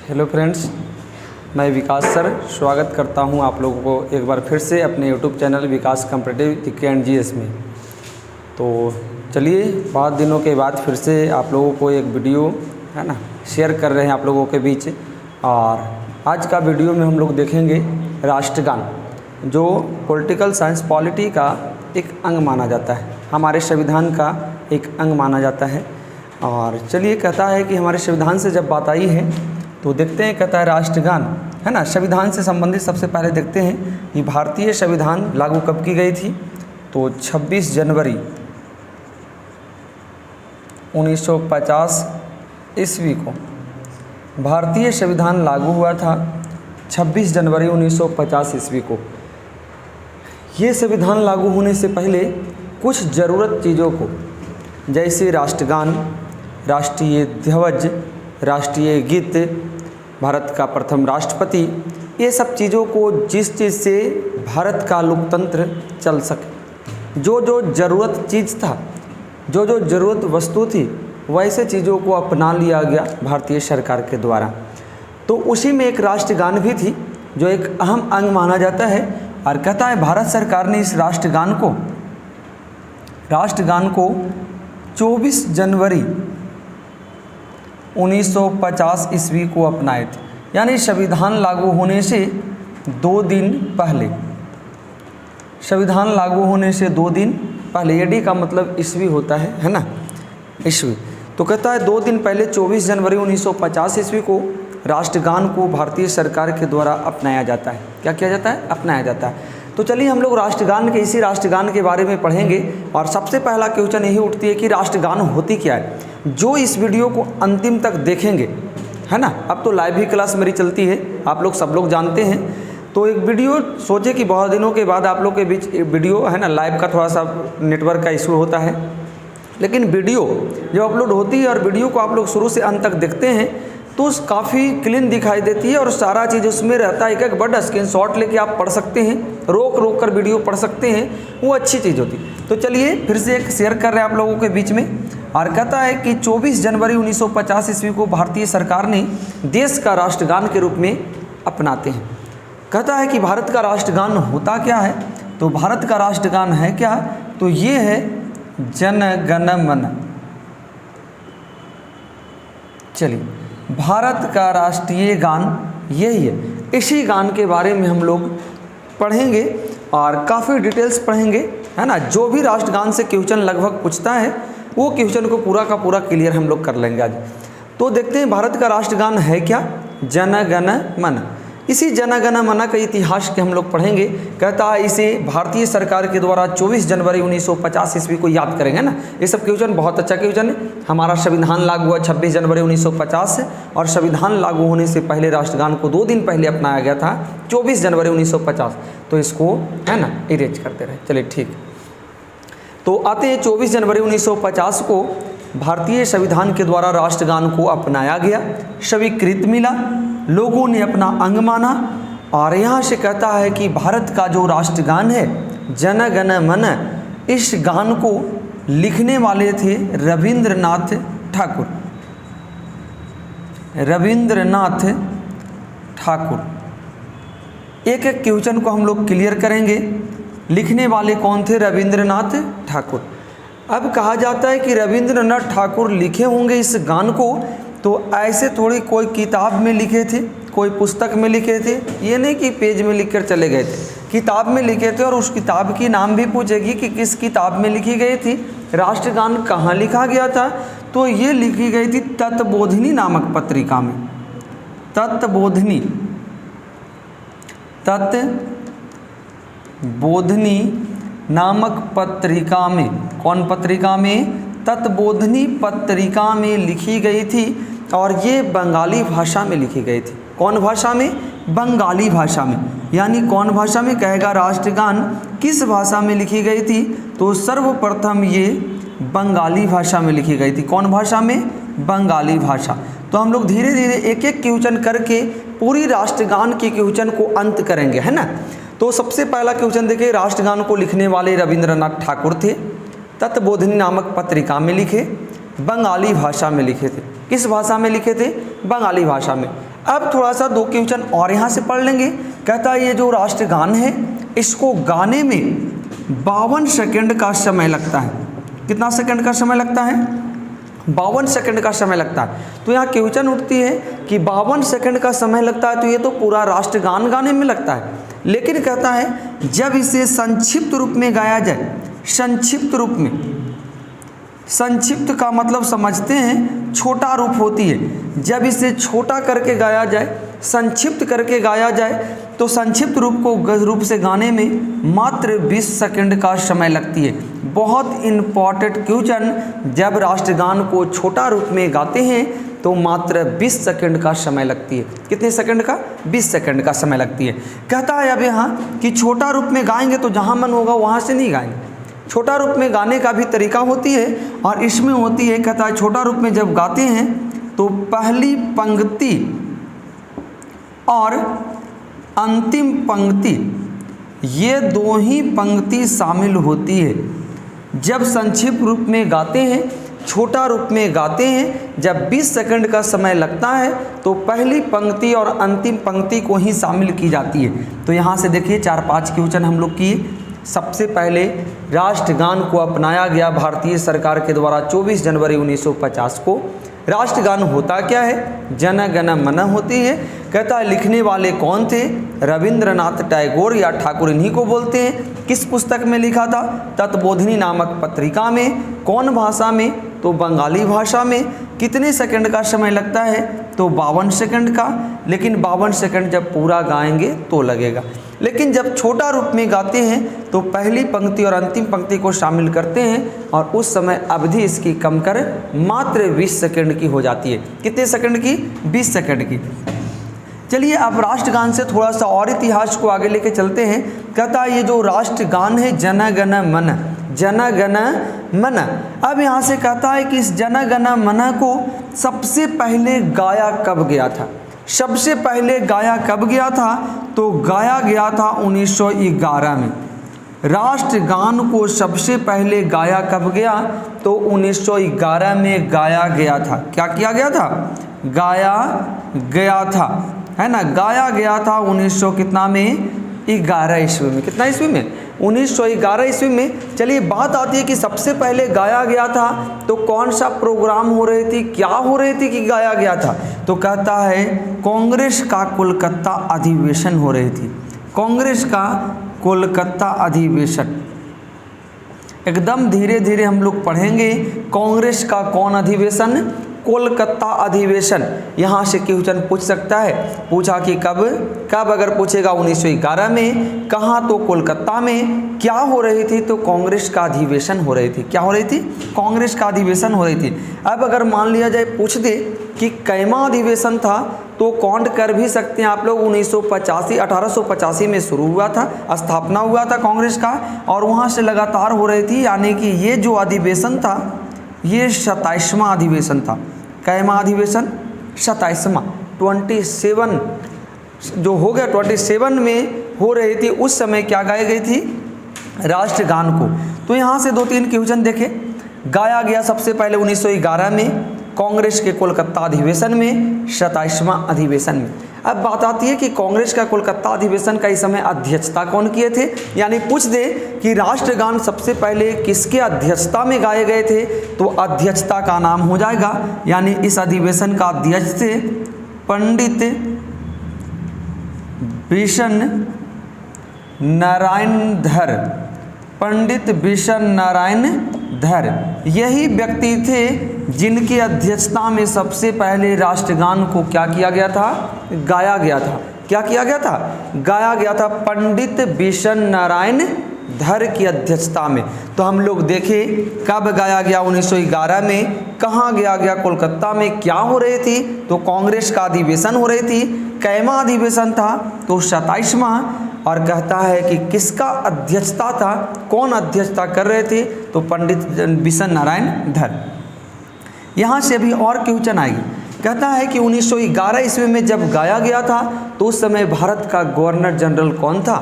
Hello friends, मैं विकास sir स्वागत करता हूं आप लोगों को एक बार फिर से अपने YouTube channel Vikas competitive GK and GS में। तो चलिए बहुत दिनों के बाद फिर से आप लोगों को एक वीडियो है ना शेयर कर रहे हैं आप लोगों के बीच। और आज का वीडियो में हम लोग देखेंगे राष्ट्रगान, जो पॉलिटिकल साइंस पॉलिटी का एक अंग माना जाता है, हमारे संविधान का एक अंग माना जाता है। और चलिए, कहता है कि हमारे संविधान से जब बात आई है तो देखते हैं, कहता है राष्ट्रगान है ना। संविधान से संबंधित सबसे पहले देखते हैं कि भारतीय संविधान लागू कब की गई थी। तो 26 जनवरी 1950 ईस्वी को भारतीय संविधान लागू हुआ था। 26 जनवरी 1950 ईस्वी को ये संविधान लागू होने से पहले कुछ ज़रूरत चीज़ों को, जैसे राष्ट्रगान, राष्ट्रीय ध्वज, राष्ट्रीय गीत, भारत का प्रथम राष्ट्रपति, ये सब चीज़ों को जिस चीज़ से भारत का लोकतंत्र चल सके, जो जो ज़रूरत चीज़ था, जो जो ज़रूरत वस्तु थी, वैसे चीज़ों को अपना लिया गया भारतीय सरकार के द्वारा। तो उसी में एक राष्ट्रगान भी थी, जो एक अहम अंग माना जाता है। और कहता है भारत सरकार ने इस राष्ट्रगान को 24 जनवरी 1950 ईस्वी को अपनाए थे, यानी संविधान लागू होने से 2 दिन पहले। संविधान लागू होने से 2 दिन पहले, एडी का मतलब ईस्वी होता है ना, ईस्वी। तो कहता है 2 दिन पहले 24 जनवरी 1950 ईस्वी को राष्ट्रगान को भारतीय सरकार के द्वारा अपनाया जाता है। क्या किया जाता है? अपनाया जाता है। तो चलिए हम लोग इसी राष्ट्रगान के बारे में पढ़ेंगे। और सबसे पहला क्वेश्चन यही उठती है कि राष्ट्रगान होती क्या है। जो इस वीडियो को अंतिम तक देखेंगे, है ना, अब तो लाइव ही क्लास मेरी चलती है, आप लोग सब लोग जानते हैं। तो एक वीडियो सोचे कि बहुत दिनों के बाद आप लोग के बीच वीडियो है ना, लाइव का थोड़ा सा नेटवर्क का इशू होता है, लेकिन वीडियो जब अपलोड होती है और वीडियो को आप लोग शुरू से अंत तक देखते हैं तो काफ़ी क्लीन दिखाई देती है और सारा चीज़ उसमें रहता है। एक वर्ड स्क्रीनशॉट लेके आप पढ़ सकते हैं, रोक कर वीडियो पढ़ सकते हैं, वो अच्छी चीज़ होती। तो चलिए फिर से एक शेयर कर रहे हैं आप लोगों के बीच में। और कहता है कि 24 जनवरी 1950 ईस्वी को भारतीय सरकार ने देश का राष्ट्रगान के रूप में अपनाते हैं। कहता है कि भारत का राष्ट्रगान होता क्या है। तो भारत का राष्ट्रगान है क्या? तो ये है जन गण मन। चलिए, भारत का राष्ट्रीय गान यही है। इसी गान के बारे में हम लोग पढ़ेंगे और काफ़ी डिटेल्स पढ़ेंगे, है ना। जो भी राष्ट्रगान से क्वेश्चन लगभग पूछता है, वो क्वेश्चन को पूरा का पूरा क्लियर हम लोग कर लेंगे आज। तो देखते हैं भारत का राष्ट्रगान है क्या? जन गण मन। इसी जन गण मन के इतिहास के हम लोग पढ़ेंगे। कहता है इसे भारतीय सरकार के द्वारा 24 जनवरी 1950 ईस्वी को याद करेंगे ना। ये सब क्वेश्चन बहुत अच्छा क्वेश्चन है। हमारा संविधान लागू हुआ 26 जनवरी 1950 से, और संविधान लागू होने से पहले राष्ट्रगान को 2 दिन पहले अपनाया गया था, 24 जनवरी 1950। तो इसको है ना इरेज करते रहे। चलिए ठीक। तो आते हैं 24 जनवरी 1950 को भारतीय संविधान के द्वारा राष्ट्रगान को अपनाया गया, स्वीकृत मिला, लोगों ने अपना अंग माना। और यहाँ से कहता है कि भारत का जो राष्ट्रगान है जन गण मन, इस गान को लिखने वाले थे रविंद्रनाथ ठाकुर। रविंद्रनाथ ठाकुर। एक एक क्वेश्चन को हम लोग क्लियर करेंगे। लिखने वाले कौन थे? रविंद्रनाथ ठाकुर। अब कहा जाता है कि रविंद्रनाथ ठाकुर लिखे होंगे इस गान को, तो ऐसे थोड़ी कोई किताब में लिखे थे, कोई पुस्तक में लिखे थे, ये नहीं कि पेज में लिखकर चले गए थे, किताब में लिखे थे। और उस किताब की नाम भी पूछेगी कि किस किताब में लिखी गई थी। राष्ट्रगान कहाँ लिखा गया था? तो ये लिखी गई थी तत्बोधिनी नामक पत्रिका में। तत्बोधिनी नामक पत्रिका में। कौन पत्रिका में? तत्बोधिनी पत्रिका में लिखी गई थी। और ये बंगाली भाषा में लिखी गई थी। कौन भाषा में? बंगाली भाषा में। यानी कौन भाषा में? कहेगा राष्ट्रगान किस भाषा में लिखी गई थी? तो सर्वप्रथम ये बंगाली भाषा में लिखी गई थी। कौन भाषा में? बंगाली भाषा। तो हम लोग धीरे धीरे एक एक क्वेश्चन करके पूरी राष्ट्रगान के क्वेश्चन को अंत करेंगे, है ना। तो सबसे पहला क्वेश्चन देखिए, राष्ट्रगान को लिखने वाले रविंद्रनाथ ठाकुर थे, तत्बोधिनी नामक पत्रिका में लिखे, बंगाली भाषा में लिखे थे। किस भाषा में लिखे थे? बंगाली भाषा में। अब थोड़ा सा 2 क्वेश्चन और यहाँ से पढ़ लेंगे। कहता है ये जो राष्ट्रगान है इसको गाने में 52 सेकंड का समय लगता है। कितना सेकंड का समय लगता है? 52 सेकंड का समय लगता है। तो यहाँ क्वेश्चन उठती है कि 52 सेकंड का समय लगता है तो ये तो पूरा राष्ट्रगान गाने में लगता है। लेकिन कहता है जब इसे संक्षिप्त रूप में गाया जाए, संक्षिप्त रूप में, संक्षिप्त का मतलब समझते हैं छोटा रूप होती है, जब इसे छोटा करके गाया जाए, संक्षिप्त करके गाया जाए तो संक्षिप्त रूप से गाने में मात्र 20 सेकंड का समय लगती है। बहुत इम्पॉर्टेंट क्वेश्चन, जब राष्ट्रगान को छोटा रूप में गाते हैं तो मात्र 20 सेकंड का समय लगती है। कितने सेकंड का? 20 सेकंड का समय लगती है। कहता है अब यहाँ कि छोटा रूप में गाएंगे तो जहाँ मन होगा वहाँ से नहीं गाएंगे। छोटा रूप में गाने का भी तरीका होती है और इसमें होती है, कहता है छोटा रूप में जब गाते हैं तो पहली पंक्ति और अंतिम पंक्ति ये 2 ही पंक्ति शामिल होती है। जब संक्षिप्त रूप में गाते हैं, छोटा रूप में गाते हैं, जब 20 सेकंड का समय लगता है तो पहली पंक्ति और अंतिम पंक्ति को ही शामिल की जाती है। तो यहाँ से देखिए 4-5 क्वेश्चन हम लोग किए। सबसे पहले राष्ट्रगान को अपनाया गया भारतीय सरकार के द्वारा 24 जनवरी 1950 को। राष्ट्रगान होता क्या है? जन गण मन होती है। कहता है लिखने वाले कौन थे? रविंद्रनाथ टैगोर या ठाकुर, इन्हीं को बोलते हैं। किस पुस्तक में लिखा था? तत्बोधिनी नामक पत्रिका में। कौन भाषा में? तो बंगाली भाषा में। कितने सेकंड का समय लगता है? तो 52 सेकंड का। लेकिन 52 सेकंड जब पूरा गाएंगे तो लगेगा। लेकिन जब छोटा रूप में गाते हैं तो पहली पंक्ति और अंतिम पंक्ति को शामिल करते हैं और उस समय अवधि इसकी कम कर मात्र 20 सेकंड की हो जाती है। कितने सेकंड की? 20 सेकंड की। चलिए अब राष्ट्रगान से थोड़ा सा और इतिहास को आगे लेके चलते हैं। कहता है ये जो राष्ट्रगान है जन गण मन, जन गण मन। अब यहाँ से कहता है कि इस जन गण मन को सबसे पहले गाया कब गया था? सबसे पहले गाया कब गया था? तो गाया गया था 1911 में। राष्ट्रगान को सबसे पहले गाया कब गया? तो 1911 में गाया गया था। क्या किया गया था? गाया गया था, है ना। गाया गया था 1900 कितना में? 11 ईस्वी में। कितना ईस्वी में? 1911 ईस्वी में। चलिए बात आती है कि सबसे पहले गाया गया था तो कौन सा प्रोग्राम हो रही थी, क्या हो रही थी कि गाया गया था? तो कहता है कांग्रेस का कोलकाता अधिवेशन हो रही थी। कांग्रेस का कोलकाता अधिवेशन। एकदम धीरे धीरे हम लोग पढ़ेंगे। कांग्रेस का कौन अधिवेशन? कोलकाता अधिवेशन। यहाँ से क्वेश्चन पूछ सकता है। पूछा कि कब कब अगर पूछेगा 1911 में। कहाँ? तो कोलकाता में। क्या हो रही थी? तो कांग्रेस का अधिवेशन हो रही थी। क्या हो रही थी? कांग्रेस का अधिवेशन हो रही थी। अब अगर मान लिया जाए पूछ दे कि कैमा अधिवेशन था तो काउंट कर भी सकते हैं आप लोग। 1885 में शुरू हुआ था, स्थापना हुआ था कांग्रेस का और वहाँ से लगातार हो रही थी। यानी कि ये जो अधिवेशन था ये 27वां अधिवेशन था। कैमा अधिवेशन? 27वां। 27 जो हो गया 27 में हो रही थी। उस समय क्या गाई गई थी? राष्ट्रगान को। तो यहाँ से 2-3 क्वेश्चन देखे। गाया गया सबसे पहले 1911 में कांग्रेस के कोलकाता अधिवेशन में, 27वां अधिवेशन में। अब बात आती है कि कांग्रेस का कोलकाता अधिवेशन का इस समय अध्यक्षता कौन किए थे? यानी पूछ दे कि राष्ट्रगान सबसे पहले किसके अध्यक्षता में गाए गए थे तो अध्यक्षता का नाम हो जाएगा, यानी इस अधिवेशन का अध्यक्ष थे पंडित बिशन नारायण धर। पंडित बिशन नारायण धर यही व्यक्ति थे जिनकी अध्यक्षता में सबसे पहले राष्ट्रगान को क्या किया गया था? गाया गया था। क्या किया गया था? गाया गया था पंडित बिशन नारायण धर की अध्यक्षता में। तो हम लोग देखें कब गाया गया? 1911 में। कहाँ गया गया? कोलकाता में। क्या हो रही थी? तो कांग्रेस का अधिवेशन हो रही थी। कैमा अधिवेशन था? तो 27वां। और कहता है कि किसका अध्यक्षता था? कौन अध्यक्षता कर रहे थे? तो पंडित बिशन नारायण धर। यहाँ से भी और क्वेश्चन आएगी। कहता है कि 1911 ईस्वी में जब गाया गया था तो उस समय भारत का गवर्नर जनरल कौन था?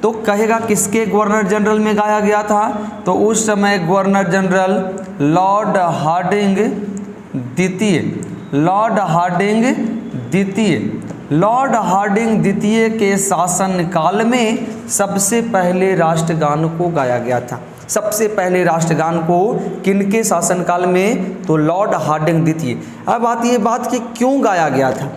तो कहेगा किसके गवर्नर जनरल में गाया गया था? तो उस समय गवर्नर जनरल लॉर्ड हार्डिंग द्वितीय, लॉर्ड हार्डिंग द्वितीय लॉर्ड हार्डिंग द्वितीय के शासनकाल में सबसे पहले राष्ट्रगान को गाया गया था। सबसे पहले राष्ट्रगान को किनके शासनकाल में? तो लॉर्ड हार्डिंग द्वितीय। अब आती है बात कि क्यों गाया गया था,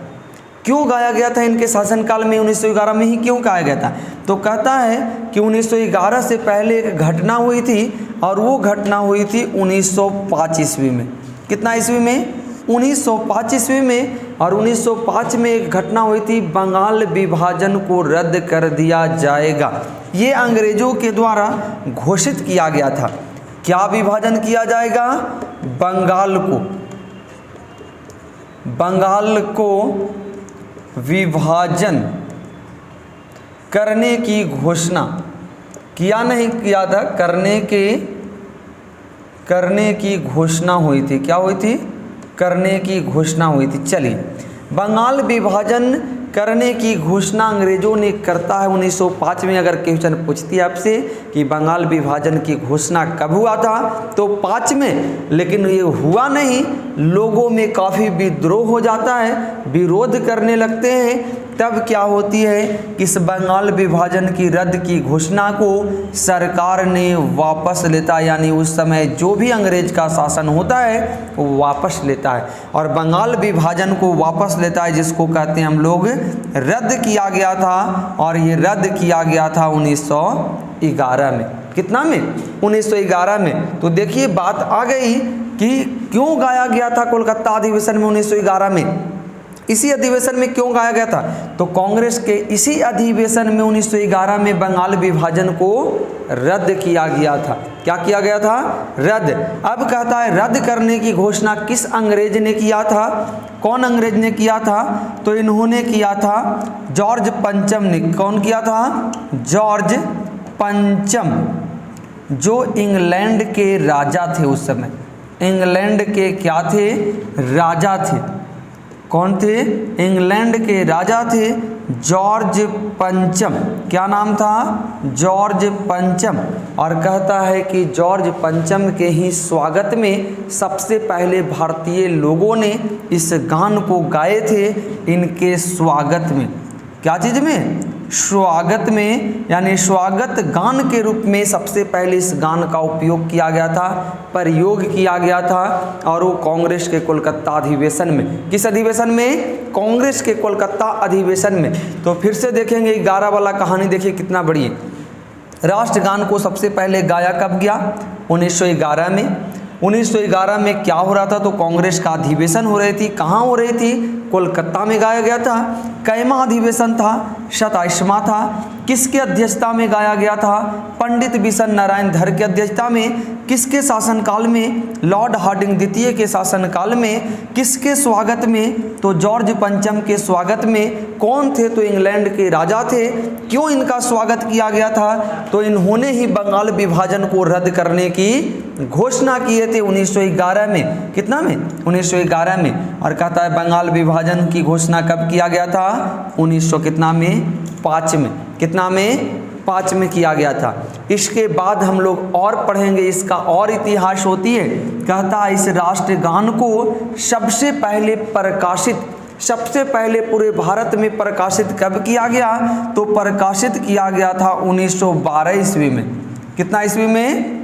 क्यों गाया गया था इनके शासनकाल में, 1911 में ही क्यों गाया गया था? तो कहता है कि 1911 से पहले एक घटना हुई थी और वो घटना हुई थी 1905 ईस्वी में। कितना ईस्वी में? 1905 ईस्वी में। और 1905 में एक घटना हुई थी, बंगाल विभाजन को रद्द कर दिया जाएगा, ये अंग्रेजों के द्वारा घोषित किया गया था। क्या विभाजन किया जाएगा? बंगाल को विभाजन करने की घोषणा किया नहीं किया था, करने की घोषणा हुई थी। क्या हुई थी? करने की घोषणा हुई थी। चलिए, बंगाल विभाजन करने की घोषणा अंग्रेजों ने करता है 1905 में। अगर क्वेश्चन पूछती है आपसे कि बंगाल विभाजन की घोषणा कब हुआ था, तो 5 में, लेकिन ये हुआ नहीं। लोगों में काफ़ी विद्रोह हो जाता है, विरोध करने लगते हैं। तब क्या होती है कि इस बंगाल विभाजन की रद्द की घोषणा को सरकार ने वापस लेता है, यानी उस समय जो भी अंग्रेज का शासन होता है वो वापस लेता है और बंगाल विभाजन को वापस लेता है, जिसको कहते हैं हम लोग रद्द किया गया था। और ये रद्द किया गया था 1911 में। कितना में? 1911 में। तो देखिए बात आ गई कि क्यों गाया गया था कोलकाता अधिवेशन में 1911 में। इसी अधिवेशन में क्यों गाया गया था? तो कांग्रेस के इसी अधिवेशन में 1911 में बंगाल विभाजन को रद्द किया गया था। क्या किया गया था? रद्द। अब कहता है रद्द करने की घोषणा किस अंग्रेज ने किया था? कौन अंग्रेज ने किया था? तो इन्होंने किया था जॉर्ज पंचम ने। कौन किया था? जॉर्ज पंचम, जो इंग्लैंड के राजा थे उस समय। इंग्लैंड के क्या थे? राजा थे। कौन थे? इंग्लैंड के राजा थे जॉर्ज पंचम। क्या नाम था? जॉर्ज पंचम। और कहता है कि जॉर्ज पंचम के ही स्वागत में सबसे पहले भारतीय लोगों ने इस गान को गाए थे। इनके स्वागत में, क्या चीज़ में? स्वागत में, यानी स्वागत गान के रूप में सबसे पहले इस गान का उपयोग किया गया था, प्रयोग किया गया था। और वो कांग्रेस के कोलकाता अधिवेशन में। किस अधिवेशन में? कांग्रेस के कोलकाता अधिवेशन में। तो फिर से देखेंगे 11 वाला कहानी, देखिए कितना बड़ी है। राष्ट्रगान को सबसे पहले गाया कब गया? 1911 में। 1911 में क्या हो रहा था? तो कांग्रेस का अधिवेशन हो रही थी। कहाँ हो रही थी? कोलकाता में गाया गया था। कैमा अधिवेशन था? 27वां था। किसके अध्यक्षता में गाया गया था? पंडित बिशन नारायण धर की अध्यक्षता में। किसके शासनकाल में? लॉर्ड हार्डिंग द्वितीय के शासनकाल में। किसके स्वागत में? तो जॉर्ज पंचम के स्वागत में। कौन थे? तो इंग्लैंड के राजा थे। क्यों इनका स्वागत किया गया था? तो इन्होंने ही बंगाल विभाजन को रद्द करने की घोषणा किए थे 1911 में। कितना में? 1911 में। और कहता है बंगाल विभाजन की घोषणा कब किया गया था? 1900 कितना में? 5 में। कितना में? 5 में किया गया था। इसके बाद हम लोग और पढ़ेंगे, इसका और इतिहास होती है। कहता है इस राष्ट्रगान को सबसे पहले पूरे भारत में प्रकाशित कब किया गया? तो प्रकाशित किया गया था 1912 ईस्वी में। कितना ईस्वी में?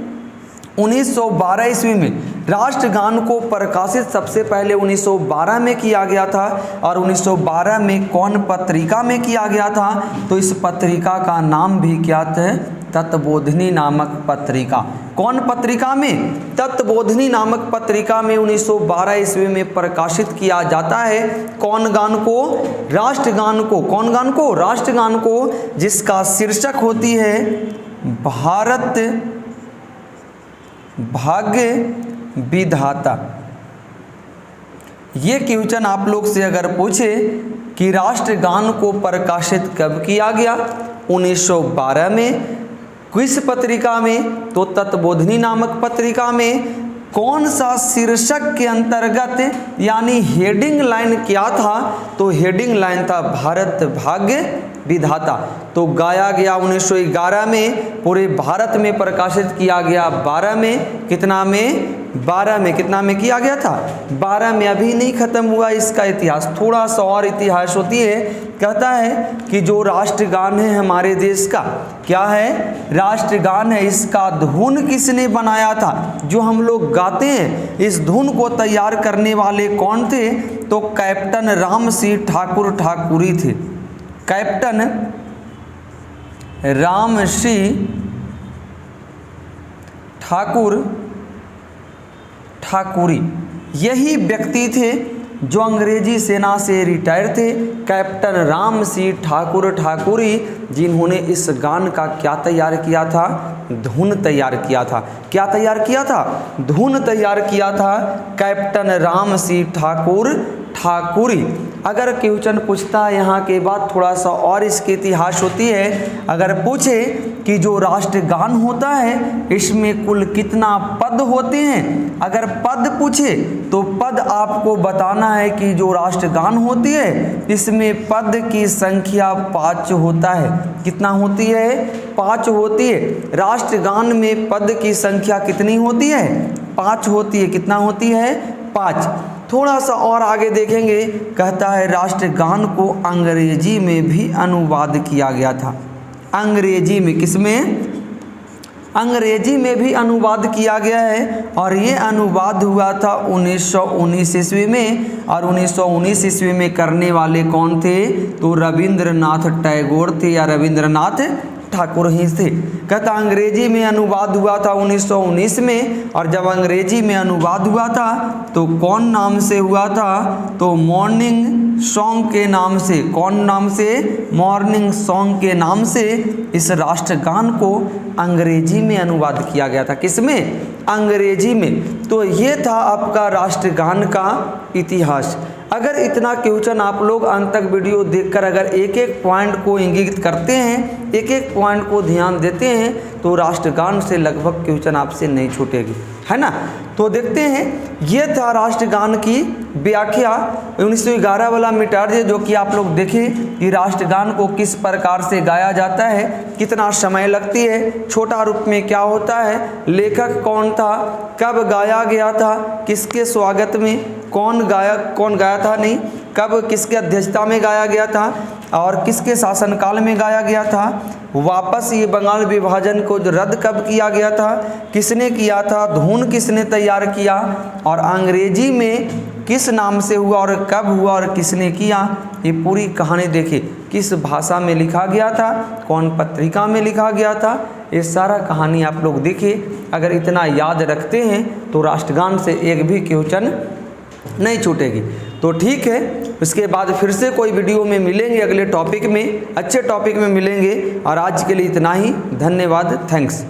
1912 ईस्वी में। राष्ट्रगान को प्रकाशित सबसे पहले 1912 में किया गया था। और 1912 में कौन पत्रिका में किया गया था? तो इस पत्रिका का नाम भी क्या था? तत्वबोधिनी नामक पत्रिका। कौन पत्रिका में? तत्वबोधिनी नामक पत्रिका में 1912 ईस्वी में प्रकाशित किया जाता है। कौन गान को? राष्ट्रगान को। कौन गान को? राष्ट्रगान को, जिसका शीर्षक होती है भारत भाग्य विधाता। ये क्वेश्चन आप लोग से अगर पूछे कि राष्ट्रगान को प्रकाशित कब किया गया? 1912 में। किस पत्रिका में? तो तत्वबोधिनी नामक पत्रिका में। कौन सा शीर्षक के अंतर्गत, यानी हेडिंग लाइन क्या था? तो हेडिंग लाइन था भारत भाग्य विधाता। तो गाया गया 1911 में, पूरे भारत में प्रकाशित किया गया 12 में। कितना में? 12 में, कितना में किया गया था? 12 में। अभी नहीं ख़त्म हुआ इसका इतिहास, थोड़ा सा और इतिहास होती है। कहता है कि जो राष्ट्रगान है हमारे देश का, क्या है? राष्ट्रगान है, इसका धुन किसने बनाया था? जो हम लोग गाते हैं, इस धुन को तैयार करने वाले कौन थे? तो कैप्टन राम सिंह ठाकुर ठाकुरी थे। कैप्टन राम सिंह ठाकुर ठाकुरी यही व्यक्ति थे जो अंग्रेजी सेना से रिटायर थे। कैप्टन राम सिंह ठाकुर ठाकुरी, जिन्होंने इस गान का क्या तैयार किया था? धुन तैयार किया था। क्या तैयार किया था? धुन तैयार किया था कैप्टन राम सिंह ठाकुर ठाकुरी। अगर क्वेश्चन पूछता है यहाँ के बाद, थोड़ा सा और इसके इतिहास होती है। अगर पूछे कि जो राष्ट्रगान होता है इसमें कुल कितना पद होते हैं, अगर पद पूछे तो पद आपको बताना है कि जो राष्ट्रगान होती है इसमें पद की संख्या 5 होता है। कितना होती है? 5 होती है। राष्ट्रगान में पद की संख्या कितनी होती है? 5 होती है। कितना होती है? 5। थोड़ा सा और आगे देखेंगे, कहता है राष्ट्रगान को अंग्रेजी में भी अनुवाद किया गया था। अंग्रेजी में, किसमें? अंग्रेजी में भी अनुवाद किया गया है, और ये अनुवाद हुआ था 1919 ईस्वी में। और 1919 ईस्वी में करने वाले कौन थे? तो रविंद्रनाथ टैगोर थे, या रविंद्रनाथ ठाकुर ही थे। कहता अंग्रेजी में अनुवाद हुआ था 1919 में, और जब अंग्रेजी में अनुवाद हुआ था तो कौन नाम से हुआ था? तो मॉर्निंग सॉन्ग के नाम से। कौन नाम से? मॉर्निंग सॉन्ग के नाम से इस राष्ट्रगान को अंग्रेजी में अनुवाद किया गया था। किसमें? अंग्रेजी में। तो ये था आपका राष्ट्रगान का इतिहास। अगर इतना क्वेश्चन आप लोग अंत तक वीडियो देखकर अगर एक एक पॉइंट को इंगित करते हैं, एक एक पॉइंट को ध्यान देते हैं, तो राष्ट्रगान से लगभग क्वेश्चन आपसे नहीं छूटेगी, है ना। तो देखते हैं, ये था राष्ट्रगान की व्याख्या। 1911 वाला मिटा दिए, जो कि आप लोग देखें कि राष्ट्रगान को किस प्रकार से गाया जाता है, कितना समय लगती है, छोटा रूप में क्या होता है, लेखक कौन था, कब गाया गया था, किसके स्वागत में, कौन गाया था, नहीं कब, किसके अध्यक्षता में गाया गया था, और किसके शासनकाल में गाया गया था, वापस ये बंगाल विभाजन को जो रद्द कब किया गया था, किसने किया था, धुन किसने तैयार किया, और अंग्रेजी में किस नाम से हुआ और कब हुआ और किसने किया। ये पूरी कहानी देखिए, किस भाषा में लिखा गया था, कौन पत्रिका में लिखा गया था, ये सारा कहानी आप लोग देखिए। अगर इतना याद रखते हैं तो राष्ट्रगान से एक भी क्वेश्चन नहीं छूटेगी। तो ठीक है, उसके बाद फिर से कोई वीडियो में मिलेंगे, अगले टॉपिक में, अच्छे टॉपिक में मिलेंगे। और आज के लिए इतना ही, धन्यवाद, थैंक्स।